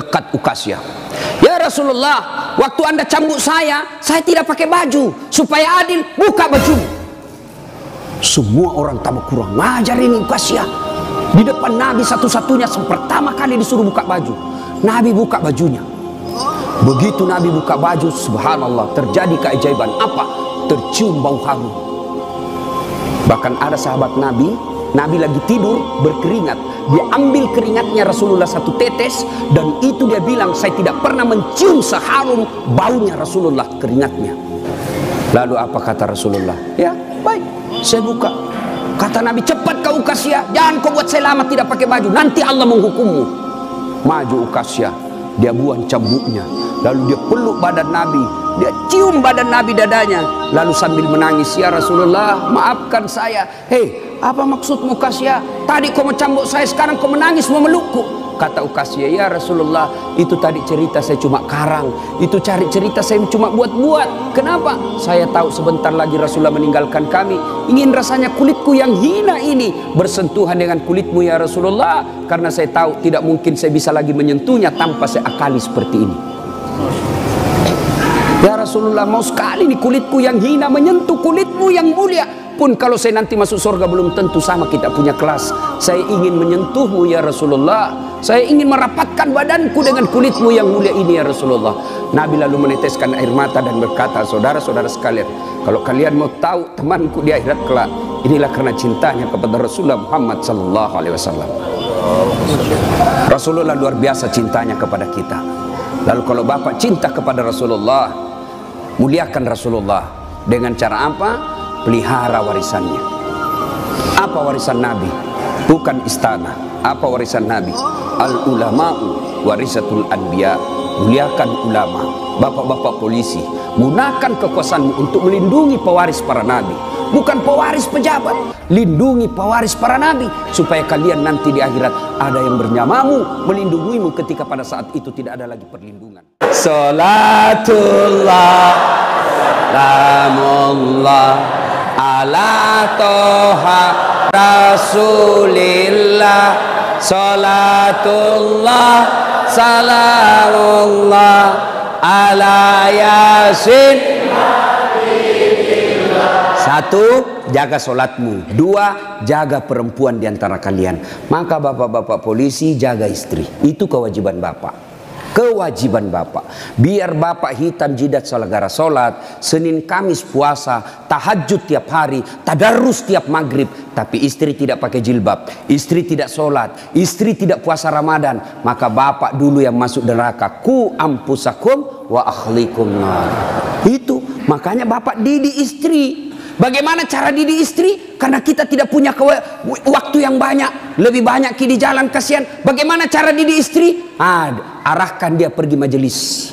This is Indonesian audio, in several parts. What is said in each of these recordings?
dekat Ukasya. Ya Rasulullah, waktu Anda cambuk saya tidak pakai baju. Supaya adil, buka baju. Semua orang tambah kurang ngajar ini Ukasya. Di depan Nabi satu-satunya pertama kali disuruh buka baju. Nabi buka bajunya. Begitu Nabi buka baju, subhanallah, terjadi keajaiban. Apa? Tercium bau harum. Bahkan ada sahabat Nabi lagi tidur berkeringat, dia ambil keringatnya Rasulullah satu tetes, dan itu dia bilang, saya tidak pernah mencium seharum baunya Rasulullah keringatnya. Lalu apa kata Rasulullah? Ya baik, saya buka. Kata Nabi, cepat kau Ukasya, jangan kau buat saya lama tidak pakai baju, nanti Allah menghukummu. Maju Ukasya, dia buang cambuknya, lalu dia peluk badan Nabi, dia cium badan Nabi dadanya, lalu sambil menangis, ya Rasulullah maafkan saya. Hei, apa maksudmu Ukasya? Tadi kau mencambuk saya, sekarang kau menangis memelukku. Kata Ukasya, ya Rasulullah, itu tadi cerita saya cuma karang, itu cari cerita saya cuma buat-buat. Kenapa? Saya tahu sebentar lagi Rasulullah meninggalkan kami. Ingin rasanya kulitku yang hina ini bersentuhan dengan kulitmu ya Rasulullah, karena saya tahu tidak mungkin saya bisa lagi menyentuhnya tanpa saya akali seperti ini. Ya Rasulullah, mau sekali nih kulitku yang hina menyentuh kulitmu yang mulia. Pun kalau saya nanti masuk surga belum tentu sama kita punya kelas. Saya ingin menyentuhmu ya Rasulullah. Saya ingin merapatkan badanku dengan kulitmu yang mulia ini ya Rasulullah. Nabi lalu meneteskan air mata dan berkata, saudara-saudara sekalian, kalau kalian mau tahu temanku di akhirat kelak, inilah karena cintanya kepada Rasulullah Muhammad sallallahu alaihi wasallam. Rasulullah luar biasa cintanya kepada kita. Lalu kalau Bapak cinta kepada Rasulullah, muliakan Rasulullah dengan cara apa? Pelihara warisannya. Apa warisan Nabi? Bukan istana. Apa warisan Nabi? Al ulama'u warisatul anbiya. Muliakan ulama, bapak-bapak polisi, gunakan kekuasaanmu untuk melindungi pewaris para nabi, bukan pewaris pejabat. Lindungi pewaris para nabi, supaya kalian nanti di akhirat ada yang bernyamamu, melindungimu ketika pada saat itu tidak ada lagi perlindungan. Salatullah salamullah ala toha rasulillah, salatullah salamullah ala yasin. Satu, jaga sholatmu. Dua, jaga perempuan di antara kalian. Maka bapak-bapak polisi jaga istri. Itu kewajiban bapak. Kewajiban bapak. Biar bapak hitam jidat gara sholat, Senin Kamis puasa, tahajud tiap hari, tadarus tiap maghrib, tapi istri tidak pakai jilbab, istri tidak sholat, istri tidak puasa Ramadan, maka bapak dulu yang masuk neraka. Ku ampusakum wa akhlikum nar. Itu makanya bapak didik istri. Bagaimana cara didik istri? Karena kita tidak punya waktu yang banyak, lebih banyak di jalan, kasihan. Bagaimana cara didik istri? Arahkan dia pergi majelis.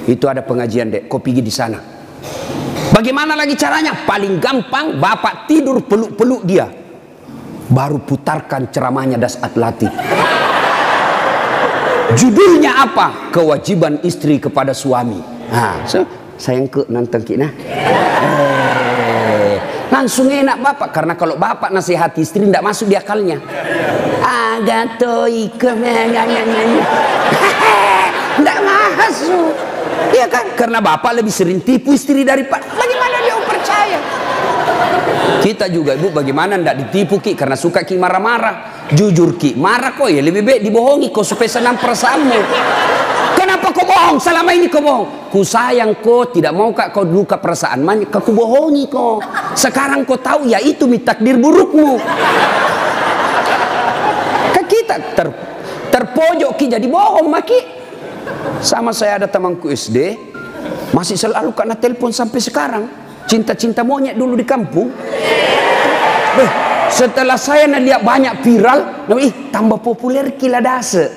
Itu ada pengajian dek, kau pergi di sana. Bagaimana lagi caranya? Paling gampang, bapak tidur peluk-peluk dia, baru putarkan ceramahnya Dasat Latif. Judulnya apa? Kewajiban istri kepada suami. Sayang ke nonton kita. Langsung enak bapak, karena kalau bapak nasihati istri tidak masuk di akalnya. Agak toy tidak masuk, ya kan? Karena bapak lebih sering tipu istri daripada. Bagaimana dia percaya? Kita juga ibu, bagaimana tidak ditipu ki? Karena suka ki marah-marah. Jujur ki, marah kok ya lebih baik dibohongi kau supaya senang perasaanmu. Kenapa kau bohong? Selama ini kau bohong. Ku sayang kau, tidak mau kau luka perasaan, maka ku bohongi kau. Sekarang kau tahu ya itu takdir burukmu. Kan kita terpojok ki jadi bohong maki. Sama saya ada temanku SD, masih selalu kena telepon sampai sekarang. Cinta-cinta monyet dulu di kampung. Setelah saya lihat banyak viral, tambah populer kila dase.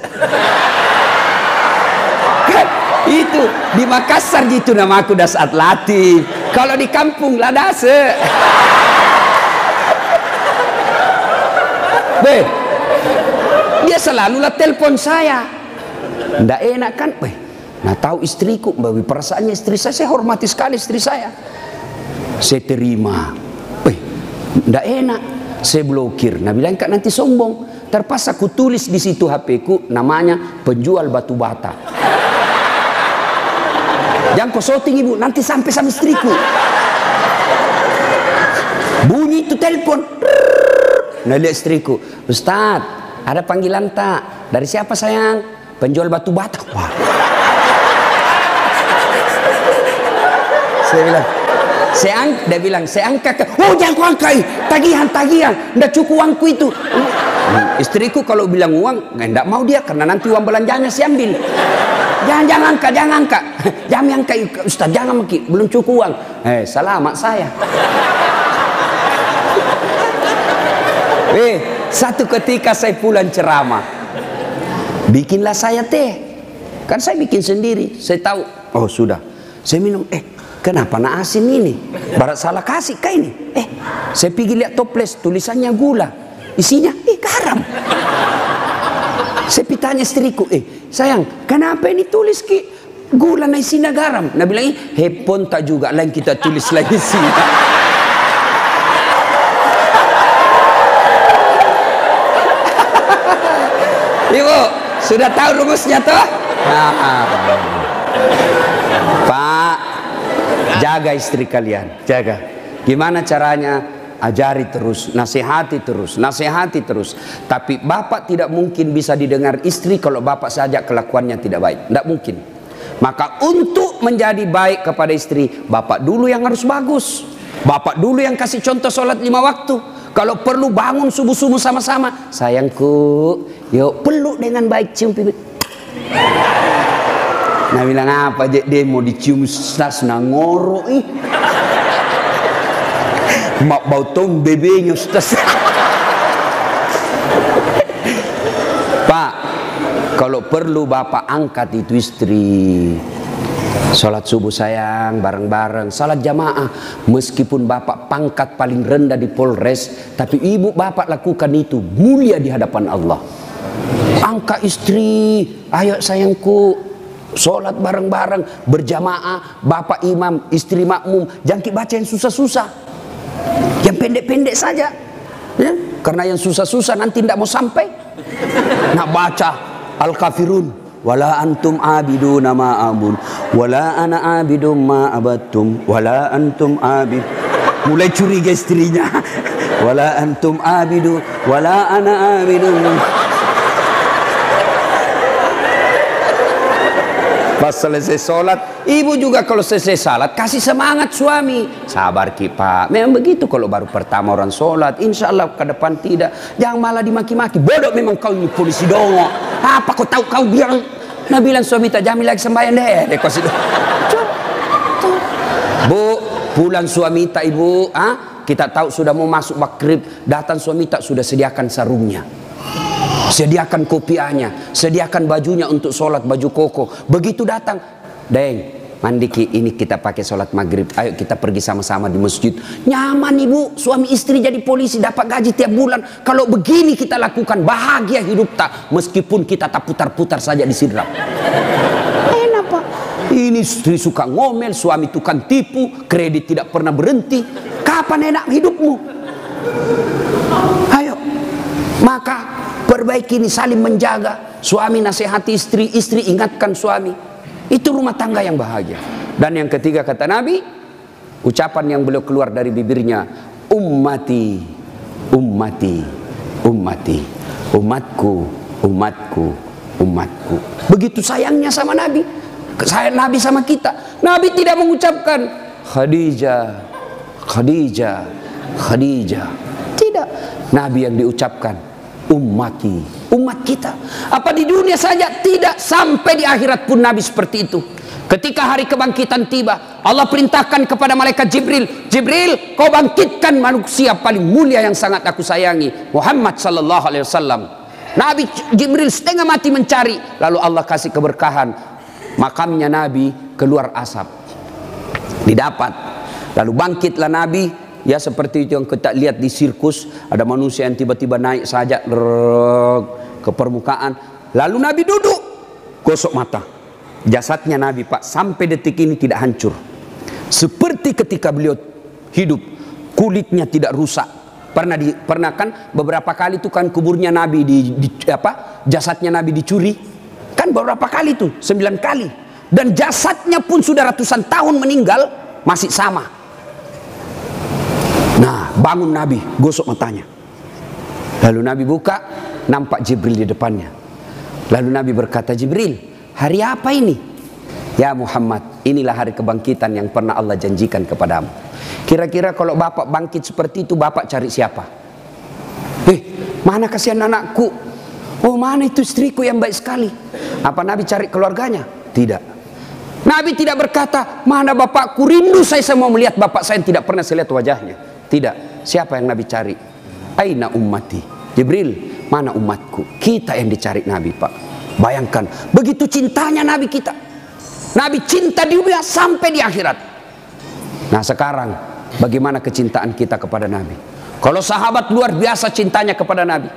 Itu di Makassar gitu nama aku Dasat Latif. Kalau di kampung Ladase. Dia selalu lah telepon saya. Nggak enak kan? Nah tahu istriku, bawi perasaannya istri saya hormati sekali istri saya. Saya terima. Nggak enak. Saya blokir. Nah bilang kak nanti sombong. terpaksa ku tulis di situ HP ku, namanya penjual batu bata. Jangan kau shooting ibu, nanti sampai sama istriku. Bunyi itu telepon. Nah lihat istriku, Ustaz, ada panggilan tak? Dari siapa sayang? Penjual batu bata. Wah. Saya bilang, dia bilang, saya angkat. Oh jangan kau angkat, tagihan, nggak cukup uangku itu. Istriku kalau bilang uang, nggak mau dia, karena nanti uang belanjanya saya ambil. Jangan angkat. Jangan angkat, Ustaz, jangan maki, belum cukup uang. Salah mak saya. Satu ketika saya pulang ceramah, bikinlah saya teh. Kan saya bikin sendiri. Saya tahu, oh sudah. Saya minum, kenapa nak asin ini? Barat salah kasih kah ini? Saya pergi lihat toples, tulisannya gula. Isinya, garam. Saya tanya istriku, sayang, kenapa ini tulis ki gula na isinya garam? Nah bilang, hepon tak juga, lain kita tulis lagi isinya. Ibu, sudah tahu rumusnya toh? Pak, jaga istri kalian, jaga. Gimana caranya? Ajari terus, nasihati terus. Tapi bapak tidak mungkin bisa didengar istri kalau bapak saja kelakuannya tidak baik. Tidak mungkin. Maka untuk menjadi baik kepada istri, bapak dulu yang harus bagus. Bapak dulu yang kasih contoh sholat 5 waktu. Kalau perlu bangun subuh-subuh sama-sama. Sayangku, yuk peluk dengan baik, cium pipi. Nah bilang apa aja dia mau dicium stas ngoro mak bau tong bebenya stas. Pak, kalau perlu bapak angkat itu istri. Sholat subuh sayang, bareng-bareng, salat jamaah. Meskipun bapak pangkat paling rendah di Polres, tapi ibu bapak lakukan itu mulia di hadapan Allah. Angkat istri, ayo sayangku, sholat bareng-bareng, berjamaah, bapak imam, istri makmum. Jangan baca yang susah-susah, yang pendek-pendek saja, ya? Karena yang susah-susah nanti tidak mau sampai. Nak baca Al-Kafirun, wala antum abiduna ma abun, wala ana abidum ma abattum, wala antum abid. Mulai curiga istrinya. Wala antum abidu, wala ana abidum. Pas selesai sholat, ibu juga kalau selesai sholat kasih semangat suami. Sabar ki pak, memang begitu kalau baru pertama orang sholat. Insya Allah ke depan tidak. Jangan malah dimaki-maki. Bodoh memang kau ini polisi dongo. Apa kau tahu kau bilang? Nah bilang suami tak jamin lagi sembahyang deh. Kau situ. Bu, pulang suami tak ibu. Kita tahu sudah mau masuk maghrib. Datang suami tak sudah sediakan sarungnya. Sediakan kopiahnya, sediakan bajunya untuk sholat, baju koko. Begitu datang, Deng, mandi ki, ini kita pakai sholat maghrib. Ayo kita pergi sama-sama di masjid. Nyaman ibu, suami istri jadi polisi, dapat gaji tiap bulan. Kalau begini kita lakukan, bahagia hidup tak. Meskipun kita tak putar-putar saja di sidrap. Enak pak. Ini istri suka ngomel, suami tukang tipu, kredit tidak pernah berhenti. Kapan enak hidupmu? Ayo, maka perbaiki ini, saling menjaga. Suami nasihati istri, istri ingatkan suami. Itu rumah tangga yang bahagia. Dan yang ketiga kata Nabi, ucapan yang beliau keluar dari bibirnya, ummati, ummati, ummati, umatku, umatku, umatku. Begitu sayangnya sama Nabi. Sayang Nabi sama kita. Nabi tidak mengucapkan Khadijah, Khadijah, Khadijah. Tidak. Nabi yang diucapkan ummati, umat kita. Apa di dunia saja? Tidak, sampai di akhirat pun Nabi seperti itu. Ketika hari kebangkitan tiba, Allah perintahkan kepada malaikat Jibril, Jibril, kau bangkitkan manusia paling mulia yang sangat aku sayangi, Muhammad sallallahu alaihi wasallam. Nabi Jibril setengah mati mencari, lalu Allah kasih keberkahan, makamnya Nabi keluar asap, didapat. Lalu bangkitlah Nabi. Ya seperti itu yang kita lihat di sirkus, ada manusia yang tiba-tiba naik saja ke permukaan. Lalu Nabi duduk, gosok mata. Jasadnya Nabi pak sampai detik ini tidak hancur. Seperti ketika beliau hidup, kulitnya tidak rusak, Pernah kan beberapa kali itu kan kuburnya Nabi jasadnya Nabi dicuri. Kan beberapa kali itu, 9 kali. Dan jasadnya pun sudah ratusan tahun meninggal, masih sama. Nah, bangun Nabi, gosok matanya. Lalu Nabi buka, nampak Jibril di depannya. Lalu Nabi berkata, Jibril, hari apa ini? Ya Muhammad, inilah hari kebangkitan yang pernah Allah janjikan kepadamu. Kira-kira kalau bapak bangkit seperti itu, bapak cari siapa? Mana kasihan anakku? Oh, mana itu istriku yang baik sekali? Apa Nabi cari keluarganya? Tidak. Nabi tidak berkata, mana bapakku, rindu saya mau melihat bapak saya yang tidak pernah saya lihat wajahnya. Tidak. Siapa yang Nabi cari? Aina ummati. Jibril, mana umatku? Kita yang dicari Nabi, Pak. Bayangkan, begitu cintanya Nabi kita. Nabi cinta di dunia sampai di akhirat. Nah sekarang, bagaimana kecintaan kita kepada Nabi? Kalau sahabat luar biasa cintanya kepada Nabi.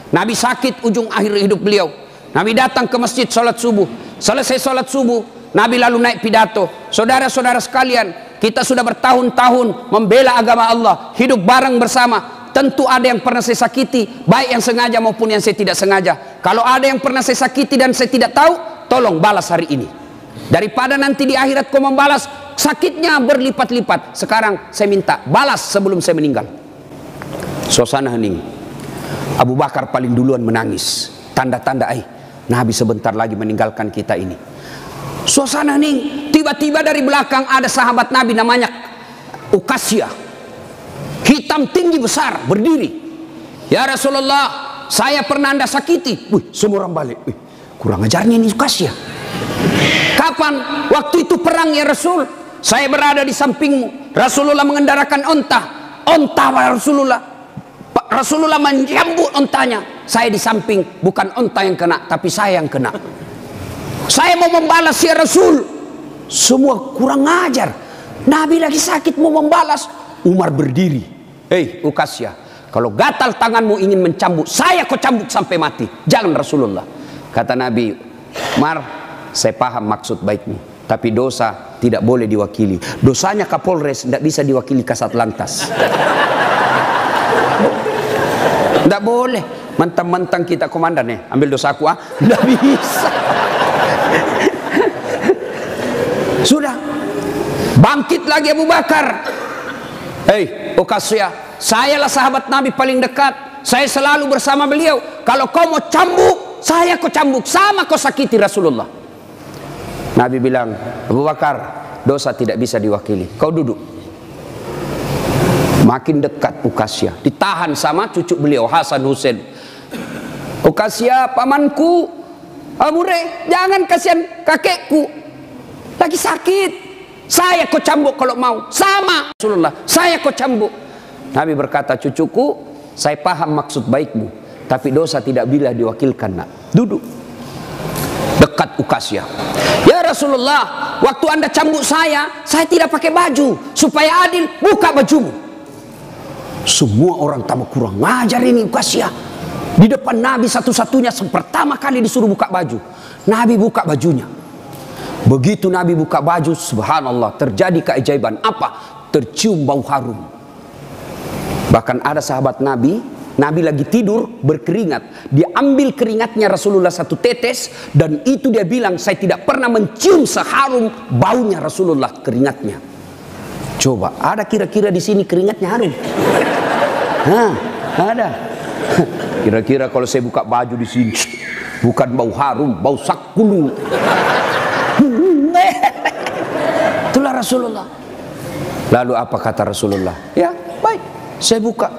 Nabi sakit ujung akhir hidup beliau. Nabi datang ke masjid sholat subuh. Selesai sholat subuh, Nabi lalu naik pidato. Saudara-saudara sekalian, kita sudah bertahun-tahun membela agama Allah, hidup bareng bersama. Tentu ada yang pernah saya sakiti, baik yang sengaja maupun yang saya tidak sengaja. Kalau ada yang pernah saya sakiti dan saya tidak tahu, tolong balas hari ini. Daripada nanti di akhirat kau membalas, sakitnya berlipat-lipat. Sekarang saya minta balas sebelum saya meninggal. Suasana hening. Abu Bakar paling duluan menangis. Tanda-tanda Nabi sebentar lagi meninggalkan kita ini. Suasana hening. Tiba-tiba dari belakang ada sahabat Nabi namanya Ukasya. Hitam tinggi besar berdiri. Ya Rasulullah, saya pernah Anda sakiti. Semua orang balik. Kurang ajarnya ini Ukasya. Kapan? Waktu itu perang ya Rasul. Saya berada di sampingmu. Rasulullah mengendarakan onta. Onta Rasulullah menyambut ontanya. Saya di samping. Bukan onta yang kena, tapi saya yang kena. Saya mau membalas ya Rasul. Semua kurang ajar. Nabi lagi sakit mau membalas. Umar berdiri. Ukasya, kalau gatal tanganmu ingin mencambuk, saya kau cambuk sampai mati. Jangan Rasulullah. Kata Nabi, Umar, saya paham maksud baikmu, tapi dosa tidak boleh diwakili. Dosanya Kapolres tidak bisa diwakili Kasat Lantas. Tidak boleh. Mentang-mentang kita komandan ambil dosaku tidak bisa. Sudah. Bangkit lagi Abu Bakar. Ukasya, sayalah sahabat Nabi paling dekat. Saya selalu bersama beliau. Kalau kau mau cambuk, saya kau cambuk. Sama kau sakiti Rasulullah. Nabi bilang, Abu Bakar, dosa tidak bisa diwakili. Kau duduk. Makin dekat Ukasya. Ditahan sama cucu beliau, Hasan Hussein. Ukasya, pamanku. Amure, jangan kasihan kakekku. Lagi sakit. Saya kau cambuk kalau mau. Sama Rasulullah, saya kau cambuk. Nabi berkata, cucuku, saya paham maksud baikmu, tapi dosa tidak bila diwakilkan. Nak, duduk dekat Ukasya. Ya Rasulullah, waktu Anda cambuk saya tidak pakai baju. Supaya adil, buka bajumu. Semua orang tambah kurang ngajar ini Ukasya. Di depan Nabi satu-satunya pertama kali disuruh buka baju. Nabi buka bajunya. Begitu Nabi buka baju, subhanallah, terjadi keajaiban. Apa? Tercium bau harum. Bahkan ada sahabat Nabi lagi tidur berkeringat. Dia ambil keringatnya Rasulullah 1 tetes, dan itu dia bilang, saya tidak pernah mencium seharum baunya Rasulullah keringatnya. Coba, ada kira-kira di sini keringatnya harum? Ada. Kira-kira kalau saya buka baju di sini, bukan bau harum, bau sakulu. Itulah Rasulullah. Lalu apa kata Rasulullah? Ya baik, saya buka.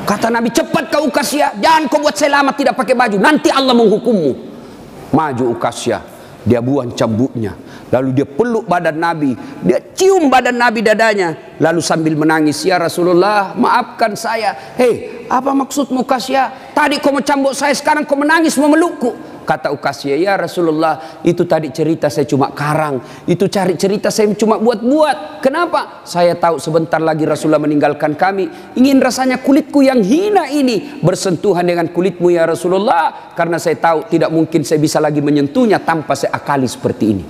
Kata Nabi, cepat kau Ukasya, jangan kau buat saya lama tidak pakai baju, nanti Allah menghukummu. Maju Ukasya, dia buang cambuknya, lalu dia peluk badan Nabi, dia cium badan Nabi dadanya, lalu sambil menangis, ya Rasulullah, maafkan saya. Apa maksudmu Ukasya? Tadi kau mencambuk saya, sekarang kau menangis memelukku. Kata Ukasya, ya Rasulullah, itu tadi cerita saya cuma karang, itu cari cerita saya cuma buat-buat. Kenapa? Saya tahu sebentar lagi Rasulullah meninggalkan kami. Ingin rasanya kulitku yang hina ini bersentuhan dengan kulitmu ya Rasulullah, karena saya tahu tidak mungkin saya bisa lagi menyentuhnya tanpa saya akali seperti ini.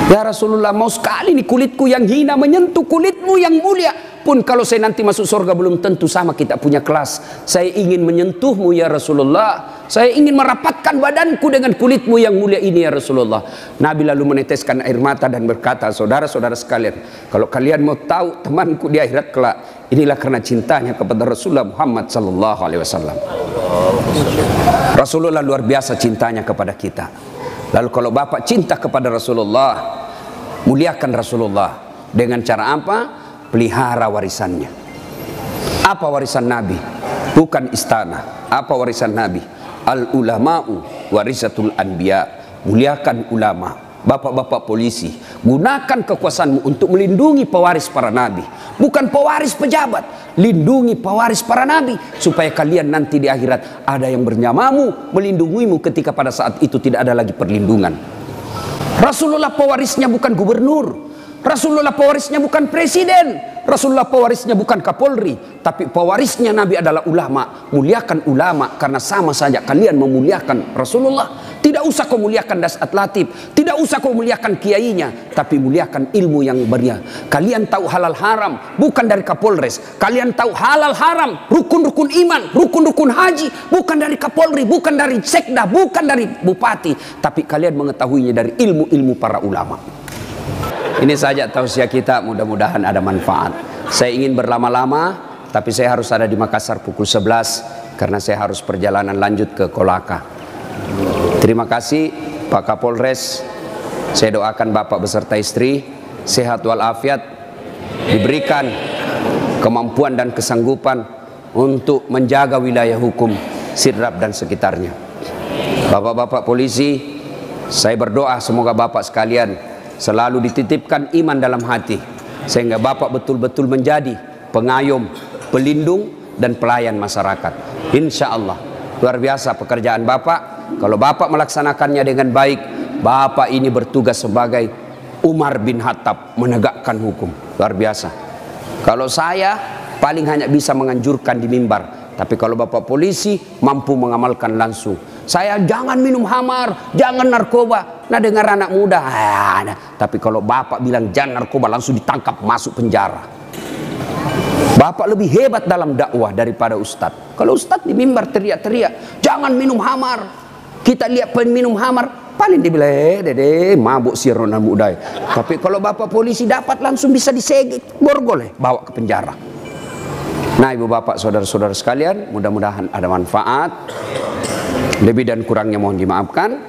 Ya Rasulullah, mau sekali nih kulitku yang hina menyentuh kulitmu yang mulia. Pun kalau saya nanti masuk surga belum tentu sama kita punya kelas. Saya ingin menyentuhmu ya Rasulullah. Saya ingin merapatkan badanku dengan kulitmu yang mulia ini ya Rasulullah. Nabi lalu meneteskan air mata dan berkata, saudara-saudara sekalian, kalau kalian mau tahu temanku di akhirat kelak, inilah karena cintanya kepada Rasulullah Muhammad sallallahu alaihi wasallam. Rasulullah luar biasa cintanya kepada kita. Lalu kalau bapak cinta kepada Rasulullah, muliakan Rasulullah dengan cara apa? Pelihara warisannya. Apa warisan Nabi? Bukan istana. Apa warisan Nabi? Al ulama'u warisatul anbiya. Muliakan ulama. Bapak-bapak polisi, gunakan kekuasaanmu untuk melindungi pewaris para nabi, bukan pewaris pejabat. Lindungi pewaris para nabi supaya kalian nanti di akhirat ada yang bernyamamu, melindungimu ketika pada saat itu tidak ada lagi perlindungan. Rasulullah pewarisnya bukan gubernur, Rasulullah pewarisnya bukan presiden, Rasulullah pewarisnya bukan Kapolri, tapi pewarisnya Nabi adalah ulama. Muliakan ulama karena sama saja kalian memuliakan Rasulullah. Tidak usah kau muliakan Dasat Latif, tidak usah kau muliakan kiainya, tapi muliakan ilmu yang beria. Kalian tahu halal haram bukan dari Kapolres, kalian tahu halal haram, rukun-rukun iman, rukun-rukun haji bukan dari Kapolri, bukan dari sekda, bukan dari bupati, tapi kalian mengetahuinya dari ilmu-ilmu para ulama. Ini saja tausiah kita, mudah-mudahan ada manfaat. Saya ingin berlama-lama, tapi saya harus ada di Makassar pukul 11 karena saya harus perjalanan lanjut ke Kolaka. Terima kasih Pak Kapolres. Saya doakan Bapak beserta istri sehat walafiat, diberikan kemampuan dan kesanggupan untuk menjaga wilayah hukum Sidrap dan sekitarnya. Bapak-bapak polisi, saya berdoa semoga Bapak sekalian selalu dititipkan iman dalam hati, sehingga Bapak betul-betul menjadi pengayom, pelindung, dan pelayan masyarakat. Insya Allah, luar biasa pekerjaan Bapak. Kalau Bapak melaksanakannya dengan baik, Bapak ini bertugas sebagai Umar bin Khattab, menegakkan hukum. Luar biasa. Kalau saya paling hanya bisa menganjurkan di mimbar, tapi kalau Bapak polisi mampu mengamalkan langsung. Saya jangan minum khamar, jangan narkoba. Nah, dengar anak muda, tapi kalau Bapak bilang jangan narkoba, langsung ditangkap, masuk penjara. Bapak lebih hebat dalam dakwah daripada ustadz. Kalau ustadz di mimbar teriak-teriak, jangan minum khamar. Kita lihat peminum khamar, paling dibilang, dede, mabuk sirona mudai. Tapi kalau Bapak polisi dapat langsung bisa disegit, borgol, bawa ke penjara. Nah, ibu bapak, saudara-saudara sekalian, mudah-mudahan ada manfaat. Lebih dan kurangnya mohon dimaafkan.